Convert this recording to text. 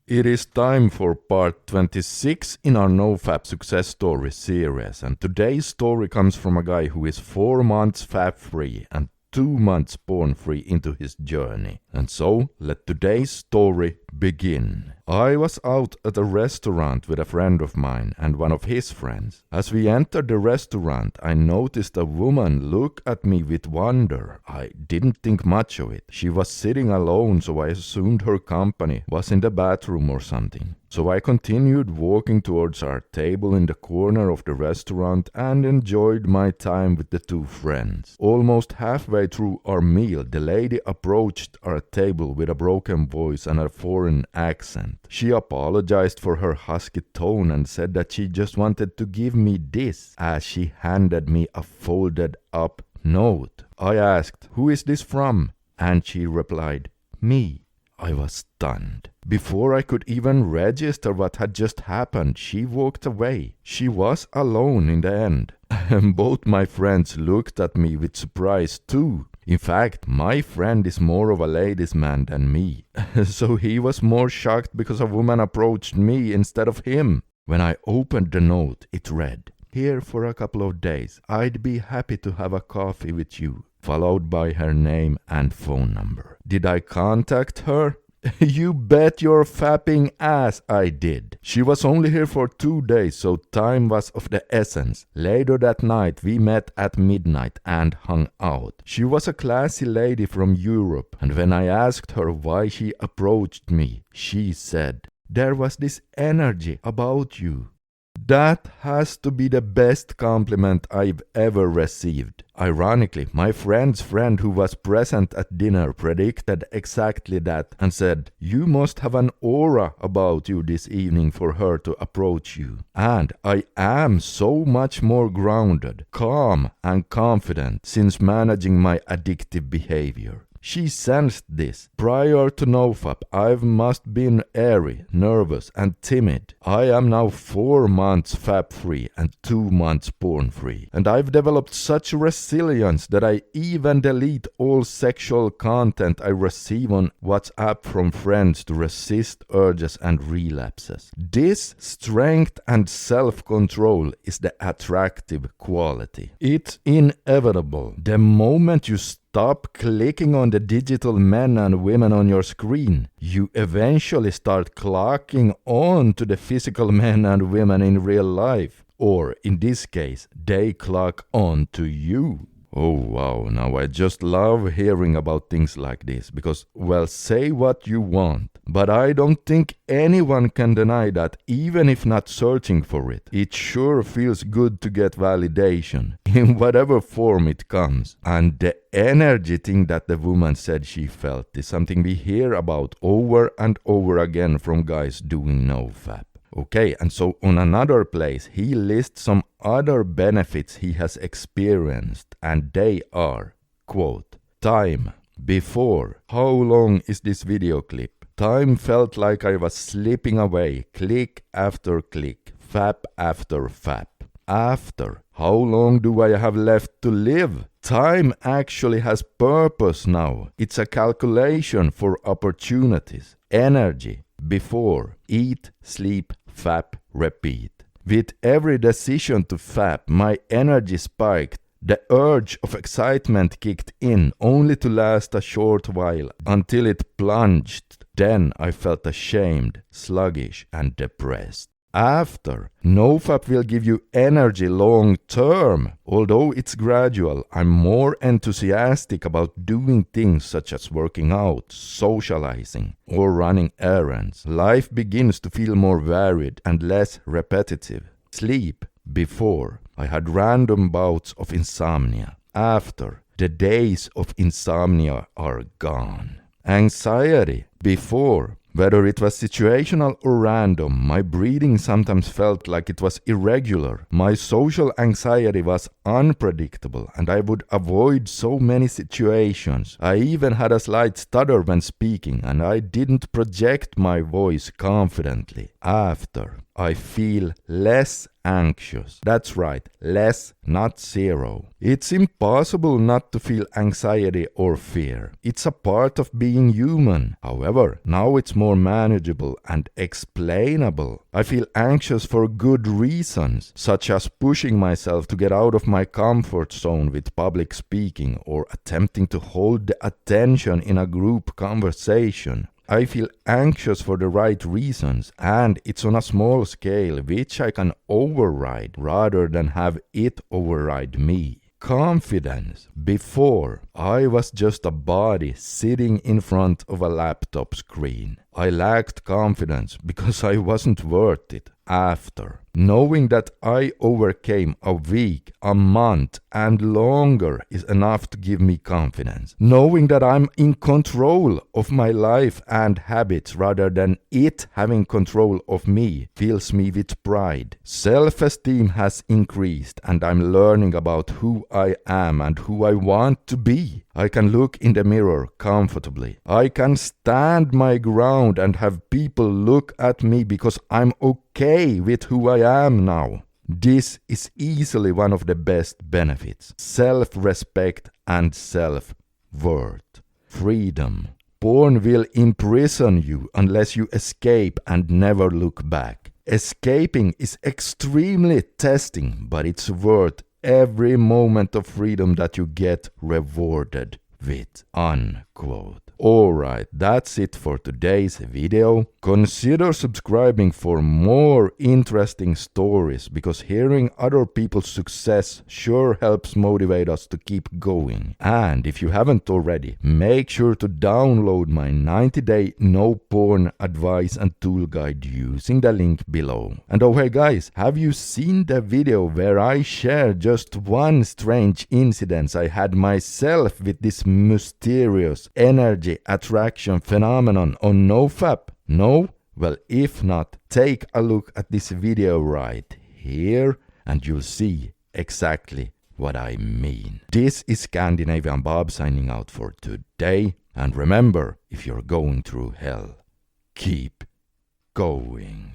It is time for part 26 in our NoFap success story series, and today's story comes from a guy who is 4 months fap-free and 2 months porn-free into his journey. And so, let today's story begin. I was out at a restaurant with a friend of mine and one of his friends. As we entered the restaurant, I noticed a woman look at me with wonder. I didn't think much of it. She was sitting alone, so I assumed her company was in the bathroom or something. So I continued walking towards our table in the corner of the restaurant and enjoyed my time with the two friends. Almost halfway through our meal, the lady approached our table with a broken voice and a foreign accent. She apologized for her husky tone and said that she just wanted to give me this as she handed me a folded up note. I asked, "Who is this from?" And she replied, "Me." I was stunned. Before I could even register what had just happened, she walked away. She was alone in the end. And both my friends looked at me with surprise too. In fact, my friend is more of a ladies' man than me. So he was more shocked because a woman approached me instead of him. When I opened the note, it read, "Here for a couple of days. I'd be happy to have a coffee with you," followed by her name and phone number. Did I contact her? You bet your fapping ass I did. She was only here for 2 days, so time was of the essence. Later that night, we met at midnight and hung out. She was a classy lady from Europe, and when I asked her why she approached me, she said, "There was this energy about you." That has to be the best compliment I've ever received. Ironically, my friend's friend who was present at dinner predicted exactly that and said, "You must have an aura about you this evening for her to approach you." And I am so much more grounded, calm and confident since managing my addictive behavior. She sensed this. Prior to NoFap, I must been airy, nervous and timid. I am now 4 months fap-free and 2 months porn-free. And I've developed such resilience that I even delete all sexual content I receive on WhatsApp from friends to resist urges and relapses. This strength and self-control is the attractive quality. It's inevitable. The moment you stop clicking on the digital men and women on your screen, you eventually start clocking on to the physical men and women in real life. Or, in this case, they clock on to you. Oh wow, now I just love hearing about things like this because, well, say what you want, but I don't think anyone can deny that even if not searching for it, it sure feels good to get validation, in whatever form it comes. And the energy thing that the woman said she felt is something we hear about over and over again from guys doing NoFap. Okay, and so on another place, he lists some other benefits he has experienced, and they are, quote, "Time. Before. How long is this video clip? Time felt like I was slipping away, click after click, fap after fap. After. How long do I have left to live? Time actually has purpose now. It's a calculation for opportunities. Energy. Before. Eat, sleep, fap, repeat. With every decision to fap, my energy spiked. The urge of excitement kicked in, only to last a short while until it plunged. Then I felt ashamed, sluggish, and depressed. After, NoFap will give you energy long term. Although it's gradual, I'm more enthusiastic about doing things such as working out, socializing, or running errands. Life begins to feel more varied and less repetitive. Sleep. Before, I had random bouts of insomnia. After, the days of insomnia are gone. Anxiety. Before, whether it was situational or random, my breathing sometimes felt like it was irregular. My social anxiety was unpredictable, and I would avoid so many situations. I even had a slight stutter when speaking, and I didn't project my voice confidently. After, I feel less anxious. That's right, less, not zero. It's impossible not to feel anxiety or fear. It's a part of being human. However, now it's more manageable and explainable. I feel anxious for good reasons, such as pushing myself to get out of my comfort zone with public speaking or attempting to hold the attention in a group conversation. I feel anxious for the right reasons, and it's on a small scale which I can override rather than have it override me. Confidence. Before, I was just a body sitting in front of a laptop screen. I lacked confidence because I wasn't worth it. After, knowing that I overcame a week, a month, and longer is enough to give me confidence. Knowing that I'm in control of my life and habits rather than it having control of me fills me with pride. Self-esteem has increased and I'm learning about who I am and who I want to be. I can look in the mirror comfortably. I can stand my ground and have people look at me because I'm okay with who I am now. This is easily one of the best benefits. Self-respect and self-worth. Freedom. Porn will imprison you unless you escape and never look back. Escaping is extremely testing, but it's worth every moment of freedom that you get rewarded with. Unquote. Alright, that's it for today's video. Consider subscribing for more interesting stories because hearing other people's success sure helps motivate us to keep going. And if you haven't already, make sure to download my 90-day no porn advice and tool guide using the link below. And oh hey guys, have you seen the video where I share just one strange incident I had myself with this mysterious energy attraction phenomenon on NoFap? No? Well, if not, take a look at this video right here and you'll see exactly what I mean. This is Scandinavian Bob signing out for today. And remember, if you're going through hell, keep going.